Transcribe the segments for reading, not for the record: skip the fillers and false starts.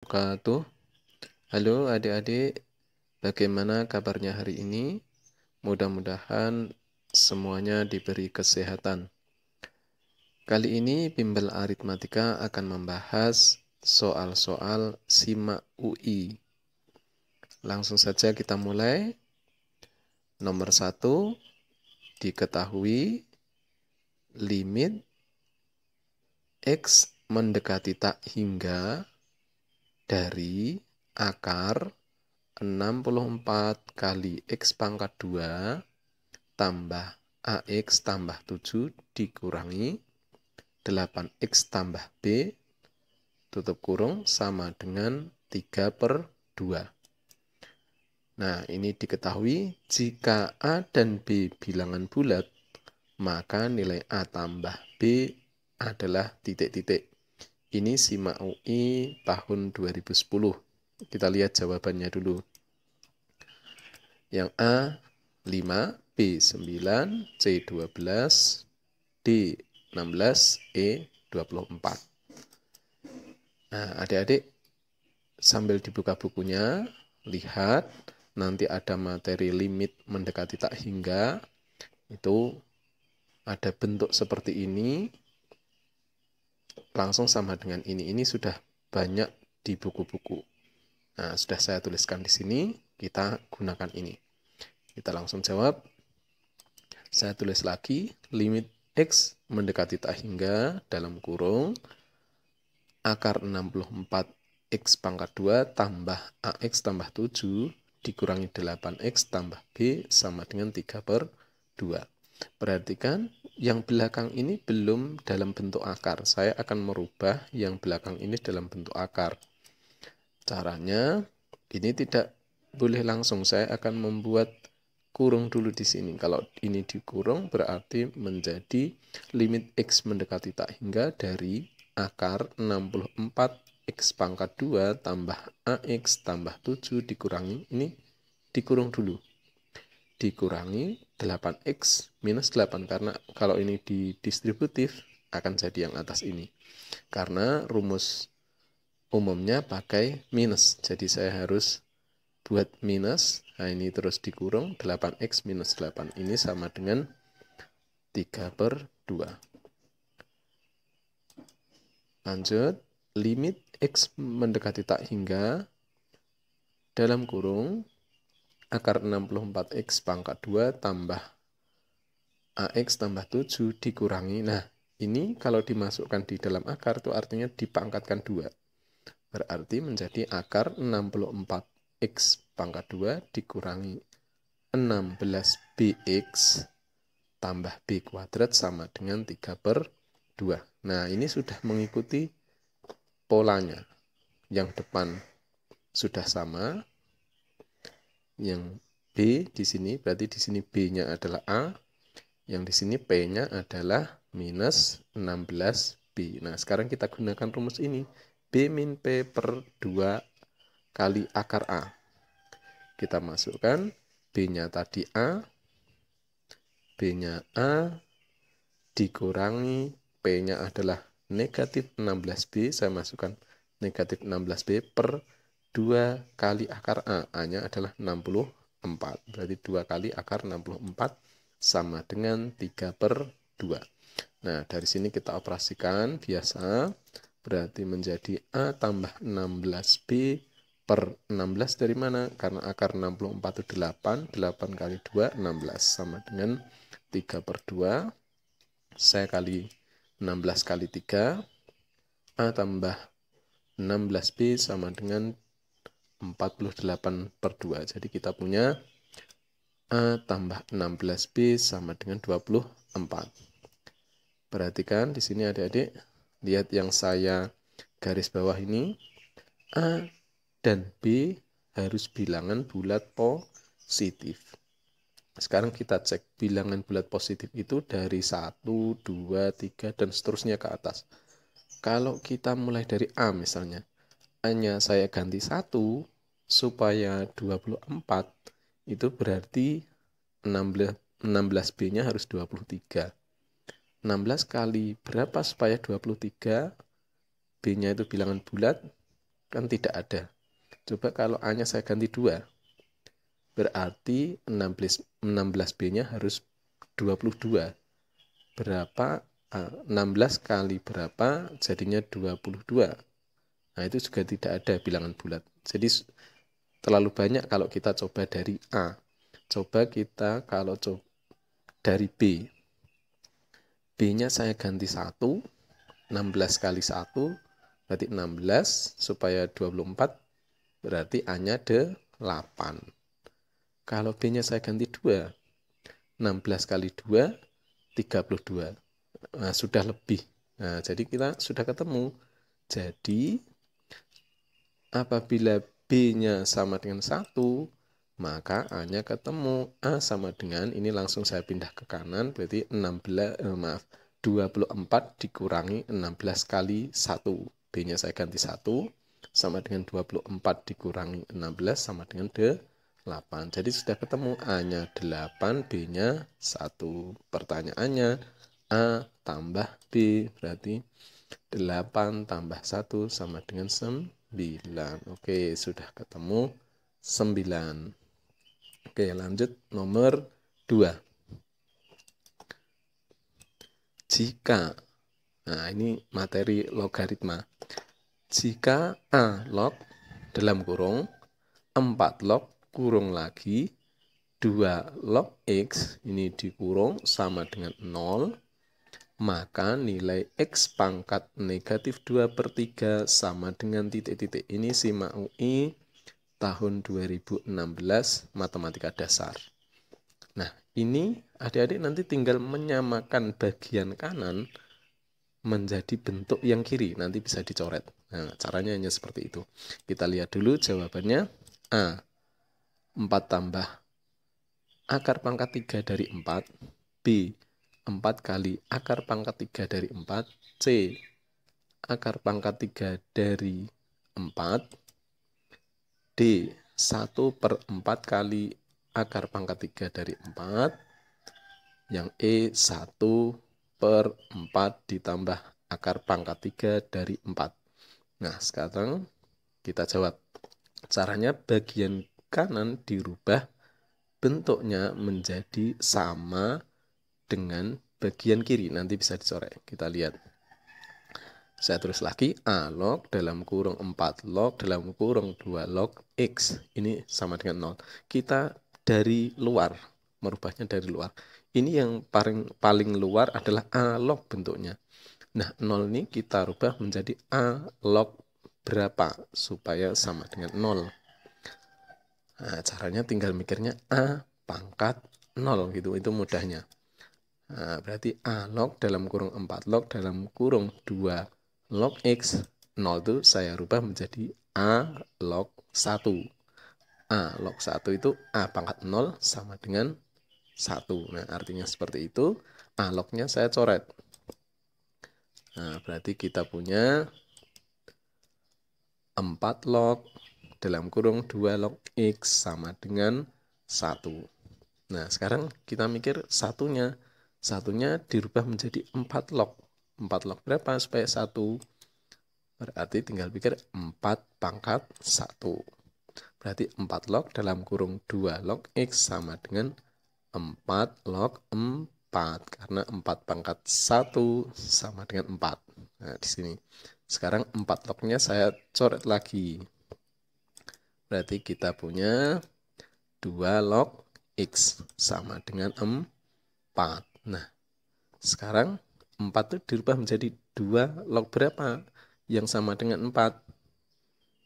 Wabarakatuh. Halo adik-adik, bagaimana kabarnya hari ini? Mudah-mudahan semuanya diberi kesehatan. Kali ini bimbel aritmatika akan membahas soal-soal simak UI. Langsung saja kita mulai. Nomor 1, diketahui limit X mendekati tak hingga dari akar 64 kali X pangkat 2 tambah AX tambah 7 dikurangi 8X tambah B tutup kurung sama dengan 3/2. Nah, ini diketahui jika A dan B bilangan bulat, maka nilai A tambah B adalah titik-titik. Ini simak UI tahun 2010. Kita lihat jawabannya dulu. Yang A 5, B 9, C 12, D 16, E 24. Nah, adik-adik sambil dibuka bukunya, lihat nanti ada materi limit mendekati tak hingga. Itu ada bentuk seperti ini. Langsung sama dengan ini. Ini sudah banyak di buku-buku. Nah, sudah saya tuliskan di sini, kita gunakan ini. Kita langsung jawab. Saya tulis lagi, limit X mendekati tak hingga dalam kurung akar 64 X pangkat 2 tambah AX tambah 7 dikurangi 8X tambah B sama dengan 3/2. Perhatikan, yang belakang ini belum dalam bentuk akar. Saya akan merubah yang belakang ini dalam bentuk akar. Caranya, ini tidak boleh langsung. Saya akan membuat kurung dulu di sini. Kalau ini dikurung berarti menjadi limit X mendekati tak hingga dari akar 64 X pangkat 2 tambah AX tambah 7 dikurangi, ini dikurung dulu. Dikurangi 8X minus 8. Karena kalau ini didistributif akan jadi yang atas ini. Karena rumus umumnya pakai minus. Jadi saya harus buat minus. Nah, ini terus dikurung 8X minus 8. Ini sama dengan 3/2. Lanjut, limit X mendekati tak hingga dalam kurung akar 64X pangkat 2 tambah AX tambah 7 dikurangi. Nah, ini kalau dimasukkan di dalam akar itu artinya dipangkatkan 2. Berarti menjadi akar 64X pangkat 2 dikurangi 16BX tambah B kuadrat sama dengan 3/2. Nah, ini sudah mengikuti polanya. Yang depan sudah sama. Yang B di sini, berarti di sini B-nya adalah A. Yang di sini P-nya adalah minus 16B. Nah, sekarang kita gunakan rumus ini. B min P per 2 kali akar A. Kita masukkan B-nya tadi A. B-nya A dikurangi P-nya adalah negatif 16B. Saya masukkan negatif 16B per 2 kali akar A. A-nya adalah 64. Berarti 2 kali akar 64 sama dengan 3/2. Nah, dari sini kita operasikan biasa. Berarti menjadi A tambah 16B per 16 dari mana? Karena akar 64 itu 8. 8 kali 2, 16. Sama dengan 3/2. Saya kali 16 kali 3. A tambah 16B sama dengan 48/2. Jadi kita punya A tambah 16B sama dengan 24. Perhatikan di sini adik-adik. Lihat yang saya garis bawah ini. A dan B harus bilangan bulat positif. Sekarang kita cek bilangan bulat positif itu dari 1, 2, 3, dan seterusnya ke atas. Kalau kita mulai dari A misalnya, A-nya saya ganti 1 supaya 24, itu berarti 16B-nya harus 23. 16 kali berapa supaya 23? B-nya itu bilangan bulat, kan tidak ada. Coba kalau A-nya saya ganti 2, berarti 16B-nya harus 22. Berapa? 16 kali berapa jadinya 22. Nah, itu juga tidak ada bilangan bulat. Jadi terlalu banyak kalau kita coba dari A. Coba kita kalau coba dari B. B-nya saya ganti 1, 16 kali 1, berarti 16, supaya 24, berarti A-nya 8. Kalau B-nya saya ganti 2, 16 kali 2, 32. Nah, sudah lebih. Nah, jadi kita sudah ketemu. Jadi, apabila B-nya sama dengan 1, maka A-nya ketemu. A sama dengan, ini langsung saya pindah ke kanan, berarti 24 dikurangi 16 kali 1. B-nya saya ganti 1, sama dengan 24 dikurangi 16, sama dengan 8. Jadi sudah ketemu, A-nya 8, B-nya 1. Pertanyaannya, A tambah B, berarti 8 tambah 1 sama dengan 9. Oke, sudah ketemu 9. Oke, lanjut nomor 2. Jika, nah ini materi logaritma. Jika A log dalam kurung 4 log kurung lagi 2 log X ini dikurung sama dengan 0, maka nilai X pangkat negatif 2/3 sama dengan titik-titik. Ini SIMA UI tahun 2016 matematika dasar. Nah, ini adik-adik nanti tinggal menyamakan bagian kanan menjadi bentuk yang kiri, nanti bisa dicoret. Nah, caranya hanya seperti itu. Kita lihat dulu jawabannya. A, 4 tambah akar pangkat 3 dari 4. B, 4 kali akar pangkat 3 dari 4. C, akar pangkat 3 dari 4. D, 1/4 kali akar pangkat 3 dari 4. Yang E, 1/4 ditambah akar pangkat 3 dari 4. Nah, sekarang kita jawab. Caranya bagian kanan dirubah bentuknya menjadi sama dengan bagian kiri. Nanti bisa dicoret. Kita lihat. Saya tulis lagi, A log dalam kurung 4 log dalam kurung 2 log X. Ini sama dengan 0. Kita dari luar, merubahnya dari luar. Ini yang paling luar adalah A log bentuknya. Nah, 0 ini kita rubah menjadi A log berapa supaya sama dengan 0. Nah, caranya tinggal mikirnya A pangkat 0 gitu. Itu mudahnya. Nah, berarti A log dalam kurung 4 log dalam kurung 2 log X, 0 itu saya rubah menjadi A log 1. A log 1 itu A pangkat 0 sama dengan 1. Nah, artinya seperti itu. A lognya saya coret. Nah, berarti kita punya 4 log dalam kurung 2 log X sama dengan 1. Nah, sekarang kita mikir satunya. Satunya dirubah menjadi 4 log. 4 log berapa supaya 1? Berarti tinggal pikir 4 pangkat 1. Berarti 4 log dalam kurung 2 log X sama dengan 4 log 4. Karena 4 pangkat 1 sama dengan 4. Nah, di sini. Sekarang 4 lognya saya coret lagi. Berarti kita punya 2 log X sama dengan 4. Nah, sekarang 4 itu dirubah menjadi 2 log berapa? Yang sama dengan 4.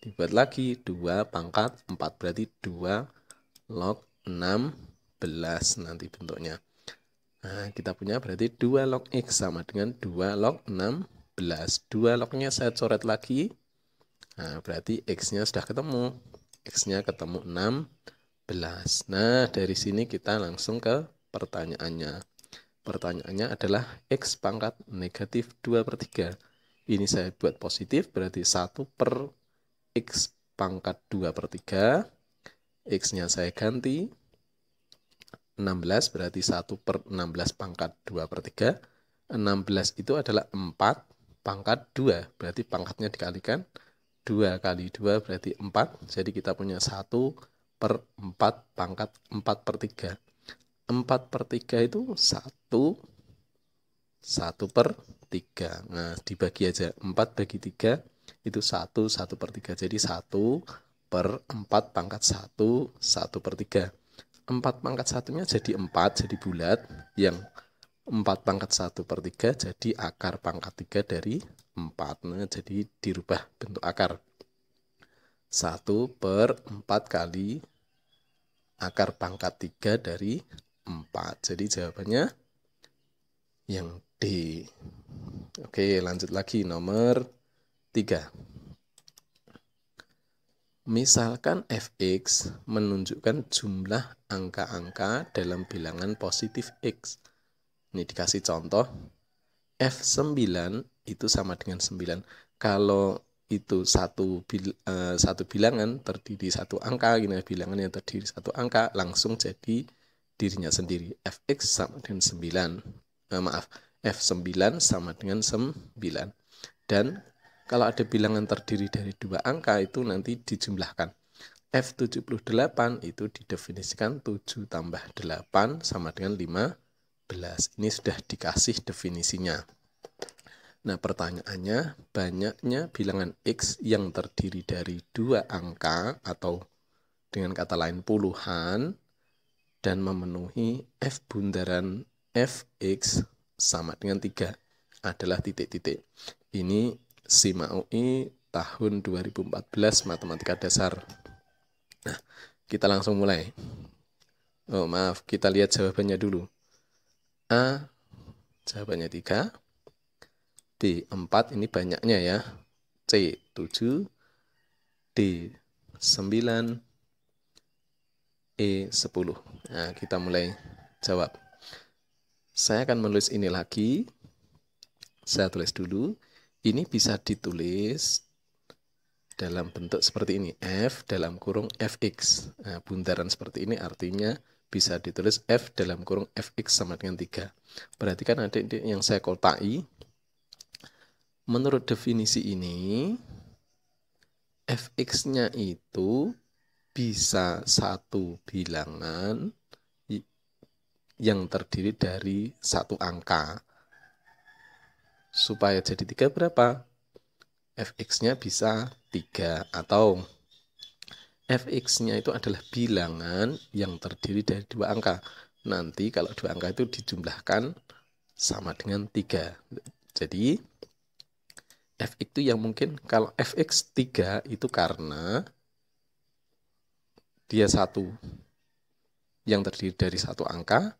Dibuat lagi 2 pangkat 4. Berarti 2 log 16 nanti bentuknya. Nah, kita punya berarti 2 log X sama dengan 2 log 16. 2 lognya saya coret lagi. Nah, berarti X-nya sudah ketemu. X-nya ketemu 16. Nah, dari sini kita langsung ke pertanyaannya. Pertanyaannya adalah X pangkat negatif 2/3. Ini saya buat positif, berarti 1 per X pangkat 2/3. X-nya saya ganti 16, berarti 1 per 16 pangkat 2/3. 16 itu adalah 4 pangkat 2, berarti pangkatnya dikalikan 2 kali 2 berarti 4. Jadi kita punya 1/4 pangkat 4/3. 4/3 itu 1/3. Nah, dibagi aja. 4 bagi 3 itu 1/3. Jadi 1/4 pangkat 1/3. 4 pangkat 1-nya jadi 4, jadi bulat. Yang 4 pangkat 1/3 jadi akar pangkat 3 dari 4. Nah, jadi dirubah bentuk akar. 1/4 kali akar pangkat 3 dari 4. Jadi jawabannya yang D. Oke, lanjut lagi nomor 3. Misalkan fx menunjukkan jumlah angka-angka dalam bilangan positif x. Ini dikasih contoh. F9 itu sama dengan 9. Kalau itu satu bilangan terdiri satu angka, gini, bilangan yang terdiri satu angka langsung jadi dirinya sendiri. Fx sama dengan 9. F9 sama dengan 9. Dan kalau ada bilangan terdiri dari 2 angka itu nanti dijumlahkan. F78 itu didefinisikan 7 tambah 8 sama dengan 15. Ini sudah dikasih definisinya. Nah, pertanyaannya, banyaknya bilangan X yang terdiri dari 2 angka atau dengan kata lain puluhan dan memenuhi F bundaran Fx sama dengan 3 adalah titik-titik. Ini SIMA UI tahun 2014 Matematika Dasar. Nah, kita langsung mulai. Oh, maaf, kita lihat jawabannya dulu. A, jawabannya 3. B, 4, ini banyaknya ya. C, 7. D, 9. E, 10. Nah, kita mulai jawab. Saya akan menulis ini lagi. Saya tulis dulu. Ini bisa ditulis dalam bentuk seperti ini. F dalam kurung Fx. Nah, bundaran seperti ini artinya bisa ditulis F dalam kurung Fx sama dengan 3. Perhatikan adik-adik yang saya kotai. Menurut definisi ini, Fx-nya itu bisa satu bilangan yang terdiri dari satu angka. Supaya jadi 3 berapa? Fx-nya bisa 3 atau Fx-nya itu adalah bilangan yang terdiri dari 2 angka. Nanti kalau 2 angka itu dijumlahkan sama dengan 3. Jadi F itu yang mungkin kalau Fx 3 itu karena dia satu yang terdiri dari satu angka.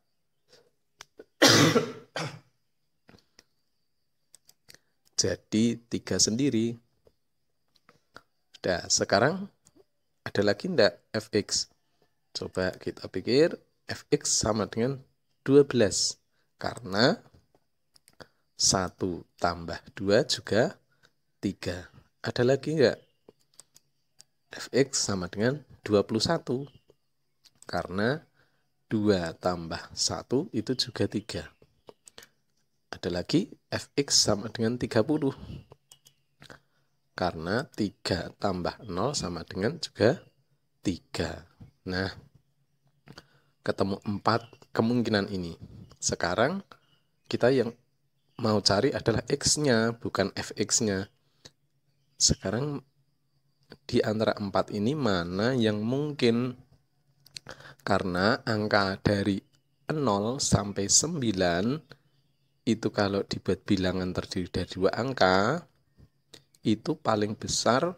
Jadi 3 sendiri. Nah, sekarang ada lagi enggak Fx? Coba kita pikir. Fx sama dengan 12. Karena 1 tambah 2 juga 3. Ada lagi enggak? Fx sama dengan 21. Karena 2 tambah 1 itu juga 3. Ada lagi Fx sama dengan 30. Karena 3 tambah 0 sama dengan juga 3. Nah, ketemu 4 kemungkinan ini. Sekarang kita yang mau cari adalah X-nya, bukan Fx-nya. Sekarang di antara 4 ini mana yang mungkin? Karena angka dari 0 sampai 9 itu kalau dibuat bilangan terdiri dari 2 angka, itu paling besar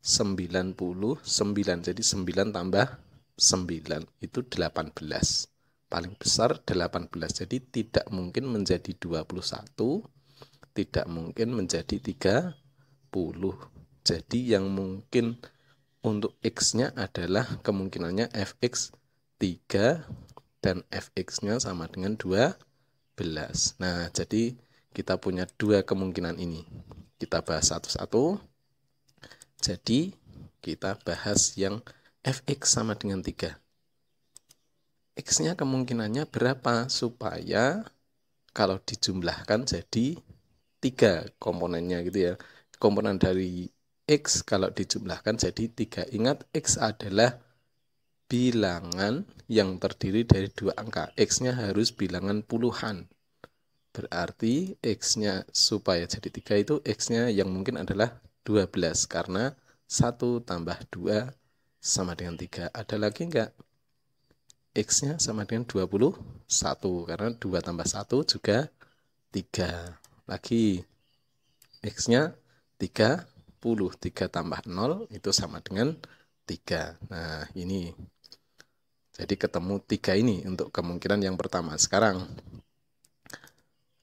99. Jadi 9 tambah 9 itu 18. Paling besar 18. Jadi tidak mungkin menjadi 21, tidak mungkin menjadi 30. Jadi yang mungkin untuk X-nya adalah kemungkinannya Fx 3 dan Fx-nya sama dengan 12. Nah, jadi kita punya 2 kemungkinan ini. Kita bahas satu-satu. Jadi kita bahas yang Fx sama dengan 3. X-nya kemungkinannya berapa supaya kalau dijumlahkan jadi 3 komponennya gitu ya. Komponen dari X kalau dijumlahkan jadi 3. Ingat, X adalah bilangan yang terdiri dari 2 angka. X-nya harus bilangan puluhan. Berarti X-nya supaya jadi 3 itu X-nya yang mungkin adalah 12. Karena 1 tambah 2 sama dengan 3. Ada lagi enggak? X-nya sama dengan 21. Karena 2 tambah 1 juga 3. Lagi X-nya 30. 3 tambah 0 itu sama dengan 3. Nah, ini. Jadi ketemu 3 ini untuk kemungkinan yang pertama. Sekarang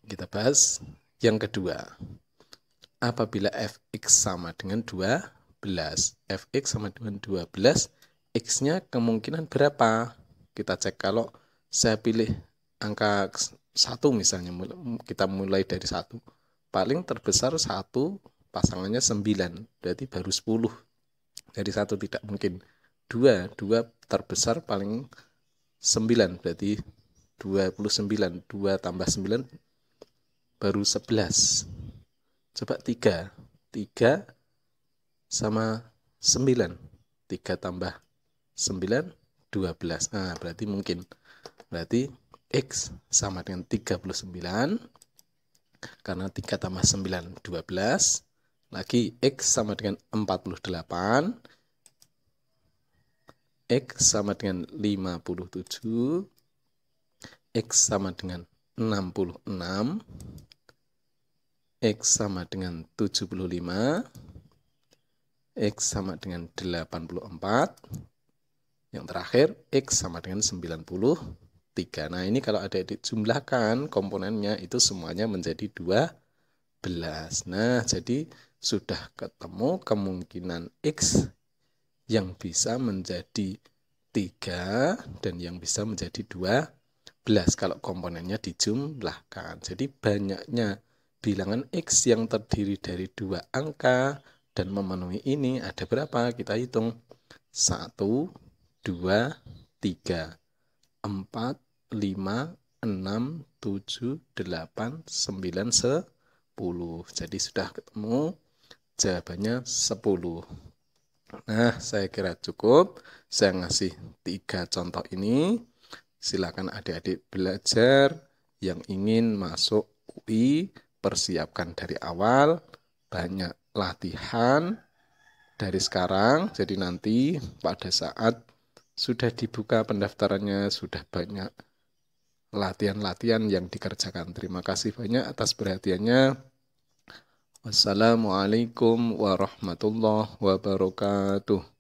kita bahas yang kedua. Apabila fx sama dengan 12, fx sama dengan 12, x-nya kemungkinan berapa? Kita cek. Kalau saya pilih angka 1 misalnya, kita mulai dari 1. Paling terbesar 1, pasangannya 9, berarti baru 10. Dari 1 tidak mungkin. 2 terbesar paling 9, berarti 29. 2 tambah 9 baru 11. Coba 3 sama 9. 3 tambah 9, 12. Nah, berarti mungkin. Berarti X sama dengan 39. Karena 3 tambah 9, 12. Lagi X sama dengan 48. X sama dengan 57. X sama dengan 66. X sama dengan 75. X sama dengan 84. Yang terakhir, X sama dengan 93. Nah, ini kalau ada dijumlahkan komponennya, itu semuanya menjadi 12. Nah, jadi sudah ketemu kemungkinan X yang bisa menjadi 3 dan yang bisa menjadi 12 kalau komponennya dijumlahkan. Jadi banyaknya bilangan X yang terdiri dari 2 angka dan memenuhi ini ada berapa? Kita hitung. 1, 2, 3, 4, 5, 6, 7, 8, 9, 10. Jadi sudah ketemu jawabannya 10. Nah, saya kira cukup. Saya ngasih 3 contoh ini. Silakan adik-adik belajar. Yang ingin masuk UI, persiapkan dari awal. Banyak latihan dari sekarang. Jadi nanti pada saat sudah dibuka pendaftarannya, sudah banyak latihan-latihan yang dikerjakan. Terima kasih banyak atas perhatiannya. Wassalamualaikum warahmatullahi wabarakatuh.